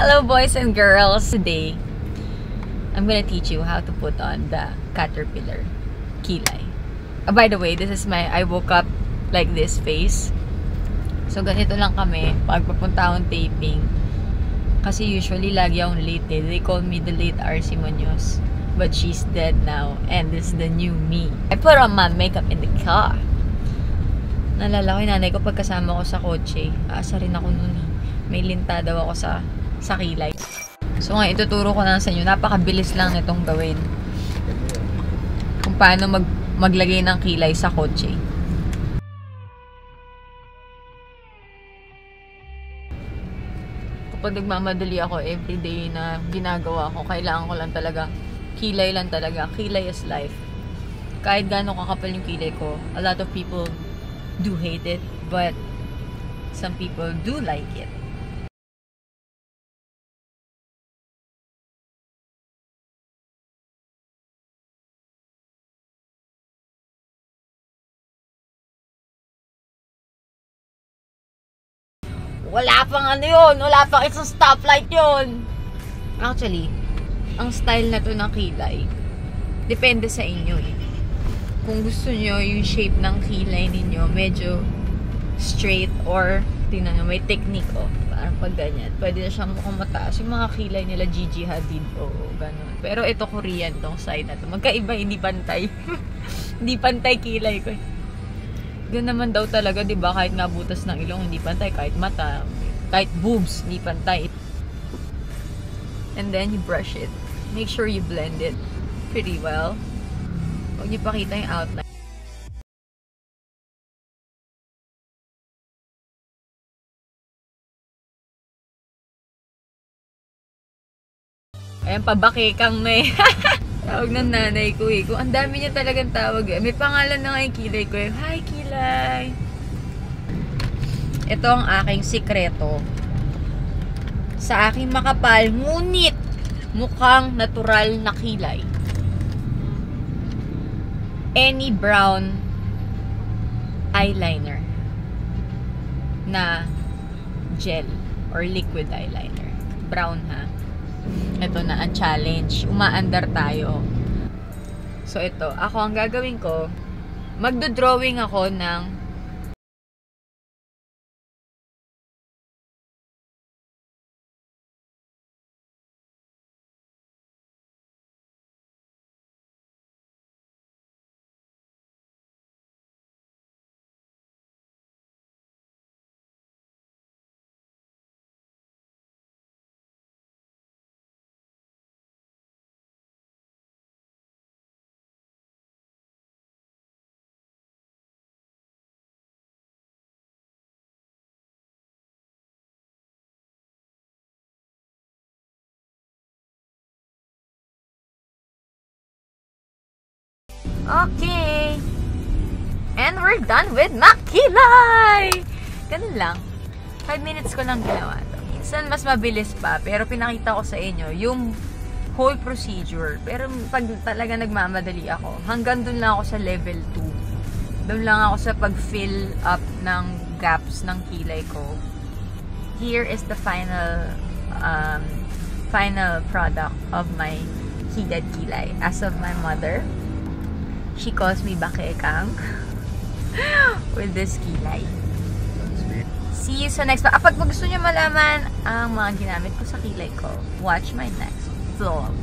Hello boys and girls! Today, I'm gonna teach you how to put on the caterpillar kilay. By the way, this is I woke up like this face. So ganito lang kami pag papunta akong taping. Kasi usually lagi akong late eh. They call me the late RC Munoz. But she's dead now. And this is the new me. I put on my makeup in the car. Nalala ko yung nanay ko pagkasama ko sa kotse. Aasa rin ako nun. May linta daw ako sa kilay. So ngayon, ituturo ko na sa inyo. Napakabilis lang nitong gawin. Kung paano maglagay ng kilay sa kotse. Kapag nagmamadali ako, everyday na ginagawa ko, kailangan ko lang talaga. Kilay lang talaga. Kilay is life. Kahit gaano kakapal yung kilay ko, a lot of people do hate it, but some people do like it. Wala pang ano yun. Wala pang isang stoplight yun. Actually, ang style na to ng kilay, depende sa inyo eh. Kung gusto nyo yung shape ng kilay ninyo, medyo straight or, tingnan nyo, may technique oh. Parang pag ganyan. Pwede na siyang mukhang mataas. Yung mga kilay nila, Gigi Hadid o gano'n. Pero ito Korean tong side na to. Magkaiba, hindi pantay. Hindi pantay kilay ko eh. Ganun naman daw talaga, di ba? Kahit nga butas ng ilong, hindi pantay. Kahit mata, kahit boobs, hindi pantay. And then, you brush it. Make sure you blend it pretty well. Huwag niyo pakita yung outline. Ayan, pabakikang na eh. Tawag ng nanay ko eh. Kung ang dami niya talagang tawag eh. May pangalan na nga yung kilay ko eh. Hi, kilay! Ito ang aking sikreto. Sa aking makapal, ngunit mukhang natural na kilay. Any brown eyeliner na gel or liquid eyeliner. Brown ha. Ito na ang challenge. Umaandar tayo. So ito, ako ang gagawin ko, magdo-drawing ako ng okay. And we're done with makilay! Ganun lang. 5 minutes ko lang ginawa to. Minsan mas mabilis pa, pero pinakita ko sa inyo yung whole procedure. Pero pag talaga nagmamadali ako, hanggang dun lang ako sa level 2. Dun lang ako sa pag-fill up ng gaps ng kilay ko. Here is the final product of my heated kilay. As of my mother, she calls me bakekang with this kilay. See you sa next one. Pag gusto nyo malaman ang mga ginamit ko sa kilay ko, watch my next vlog.